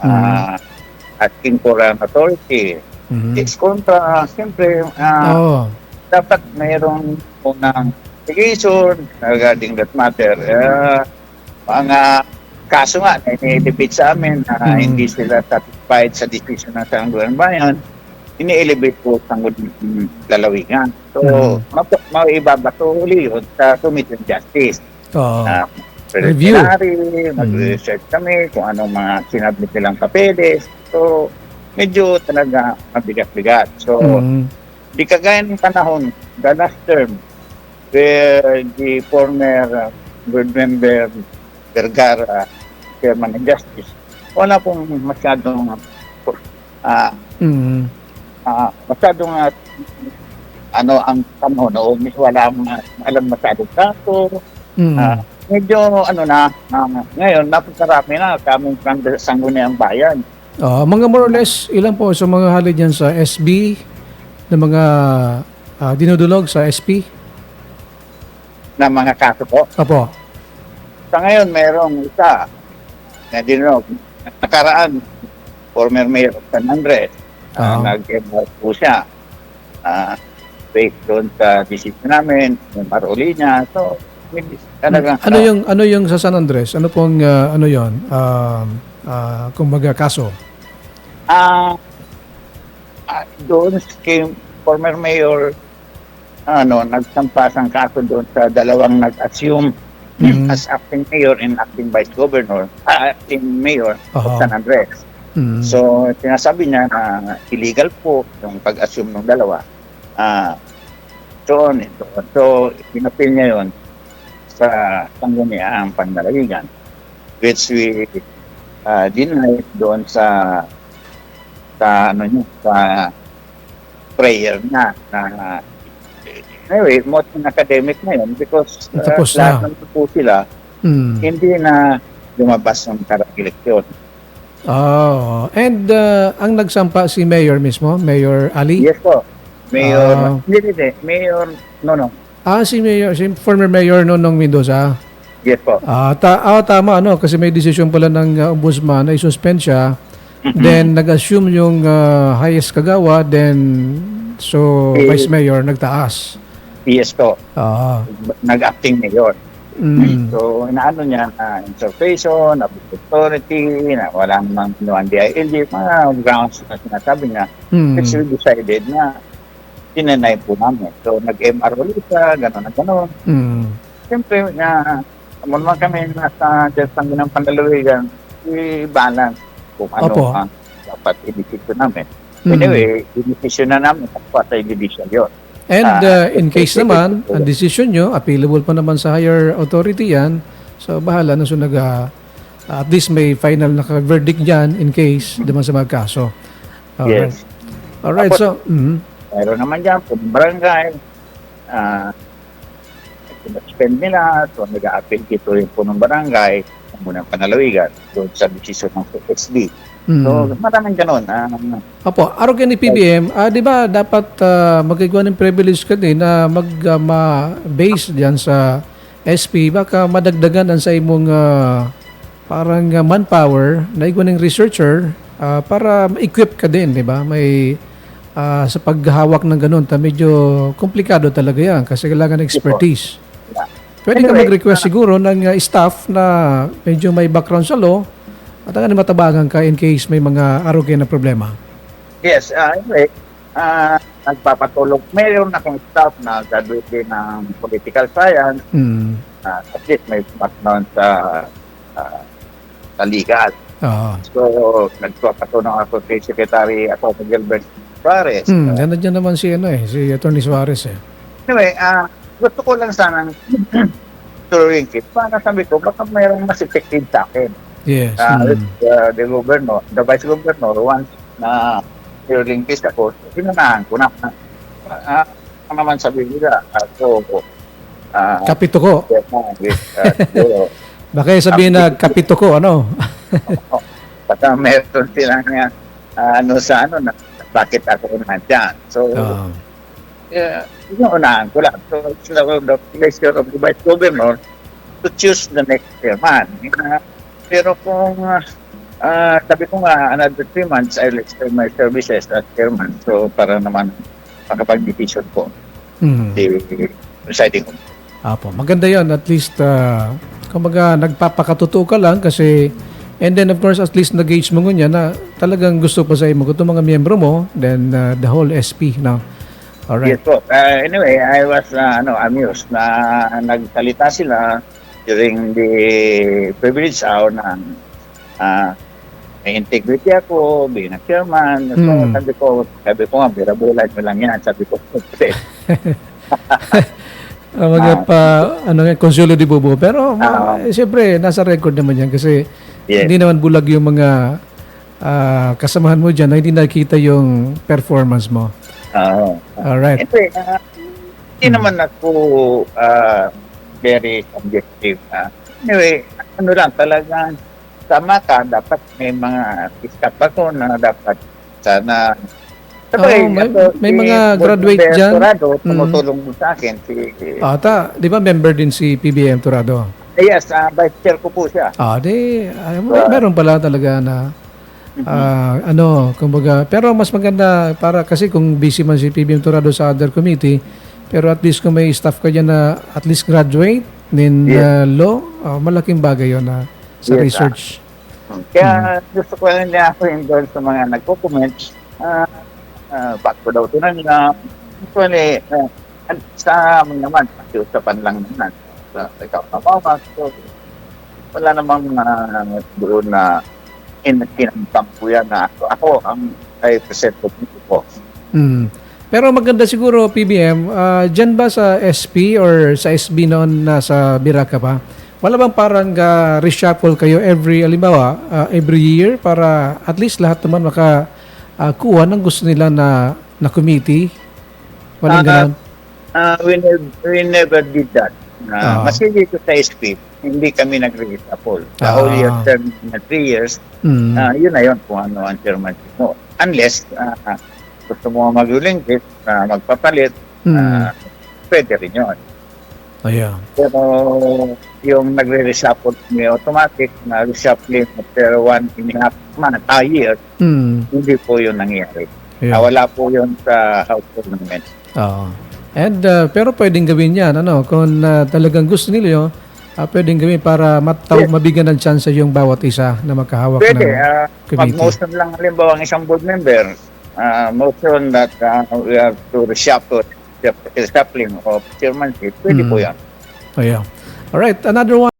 Mhm. ah, asking for an authority. Mhm. It's contra, siyempre, Oo. dapat mayroong unang investigation regarding that matter. Mga kaso nga na ini-elevate sa amin na Mhm. hindi sila satisfied sa decision ng Sangguniang Bayan, ini-elevate po sa Sangguniang Lalawigan. So, Mhm. maibabato uli yun sa Committee on Justice. Oo. Uh, Review. Preliminary, mag-research kami kung anong mga sinabit nilang papeles. So, medyo talaga mabigat-bigat. So, Mhm. di kagaya ng panahon, the last term, where the former board member Vergara, Chairman of Justice, wala pong masyadong Mhm. masyadong ang panahon noon, wala alam masyadong kaso. Mhm. Medyo ngayon napakarami na kaming Sangguniang Bayan. Mga more or less, ilan po sa mga halid yan sa SB, na mga dinudulog sa SP? Na mga kaso po. Opo. Sa ngayon, mayroong isa na dinog. Nakaraan, former mayor of San Andres, nag-embark po siya. Based doon sa decision namin, yung paroli niya. So, talagang... Ano yung sa San Andres? Ano pong, ano yun? Kumbaga kaso? Doon kay former mayor, nagsampa ang kaso doon sa dalawang nag-assume as acting mayor and acting vice governor, acting mayor of San Andres. So, sinasabi niya na illegal po yung pag-assume ng dalawa. So, pinapil niya yun sa Sangguniang Panlalawigan, which we denied doon sa prayer niya na anyway, most academic na yun because lahat ng po sila hindi na lumabas ng eleksyon. And ang nagsampa si Mayor mismo, Mayor Ali? Yes po. Mayor, Mayor, no. Si Mayor, si former Mayor Nonong Mendoza. Yes po. Tama, kasi may decision pala ng ombudsman na i-suspend siya. Then nag-assume yung highest kagawa, then Vice Mayor nagtaas. Yes po. Nag-acting mayor. So, inaano niya na interpretation, abuse authority, na wala namang pinuhan DILG, mga grounds na sinasabi niya. Which we decided na tinanay po namin. So, nag-MR ulit siya, gano'n na gano'n. Siyempre, naman kami nasa Sangguniang Panlalawigan, i-balance kung ano ang dapat i-decision namin. Anyway, i-decision na namin sa judicial yun. And in case naman, ang decision nyo, appealable pa naman sa higher authority yan, so bahala na sunod at least may final na verdict dyan in case naman sa mga kaso. Yes. Alright, so... Mayroon naman dyan, kung barangay, spend nila, so nag-a-appeal dito rin po ng barangay, ang munang Panlalawigan, doon sa decision ng SB. So, maraming ganun. Opo, arogan ni PBM, di ba dapat magagawa ng privilege ka din na base diyan sa SP, baka madagdagan ang sa imong parang manpower na igwa ng researcher para ma-equip ka din, di ba? May sa paghahawak ng ganun, medyo komplikado talaga yan kasi kailangan ng expertise. Pwede ka mag-request siguro ng staff na medyo may background sa law at ang matabangan ka in case may mga arogan na problema. Yes, anyway, nagpapatulong. Mayroon akong staff na graduate din ng political science. At least may background sa legal. So, nagpapatulong ako kay Secretary Atty. Gilbert Suarez. Nandiyan naman si Atty. Suarez Anyway, gusto ko lang sanang turuin kit. Para sabi ko, baka mayroong mas effective sa akin. Yes. The Vice Governor, once na hearing case ako, pinunahan ko na. Naman sabi nila, kapituko. Baka sabihin na kapituko, ano? Baka meron silang na bakit ako nandyan. So, unahan ko lang. So, the pleasure of the Vice Governor to choose the next chairman. Pero kung Sabi ko nga, another 3 months, I'll extend my services as chairman. So, para naman makapag-decision po the presiding officer. Apo, maganda yon. At least, kumbaga, nagpapakatotoo ka lang kasi, and then of course, at least nag-gauge mo niya na talagang gusto pa sa imo. Kung mga miyembro mo, then the whole SP now. Alright. Yes po. Anyway, I was amused na nagsalita sila during the privilege hour na may integrity ako, being a chairman. So, sabi ko nga, birabulan mo lang yan. Sabi ko, Consuelo de Bobo. Pero, siyempre, nasa record naman yan kasi hindi naman bulag yung mga kasamahan mo dyan na hindi nakita yung performance mo. Alright. Anyway, hindi naman ako very subjective. Anyway, ano lang, talagang tama ka, dapat may mga stop ako na dapat sana may mga graduate dyan. Turado, tumutulong mo sa akin. Di ba member din si PBM Turado? Yes, vice chair ko po siya. Meron pala talaga na kumbaga, pero mas maganda para kasi kung busy man si PBM Turado sa other committee, pero at least kung may staff ka dyan na at least graduate in law, malaking bagay yun sa research. Kaya gusto ko rin niya ako endorse sa mga nagko-comment. Back ko daw ito na actually, sa amin naman, usapan lang naman. Ikaw na mama, so wala namang doon na kinamtang po yan na ako ang ay present po. Pero maganda siguro, PBM, dyan ba sa SP or sa SB noon nasa Biraca pa, wala bang parang reshuffle kayo every year para at least lahat naman makakuha ng gusto nila na committee? Walang ganun? We never did that. Masigi ko sa SP, hindi kami nag-reshuffle. Sa whole year term na 3 years, yun na yun kung ano ang chairmanship mo. Unless gusto mo mag-ulingkit, magpapalit, pwede rin yun. Pero yung nagre-reshuffle may automatic na reshuffling after 1.5 month, year, hindi po yun nangyari. Wala po yun sa House Tournament. And pero pwedeng gawin yan, kung talagang gusto nila pwedeng gawin para mabigyan ng chance yung bawat isa na makahawak ng committee. Mag-motion lang halimbawa ang isang board member, motion that we have to reshuffling of chairmanship, pwede po yan. Alright, another one.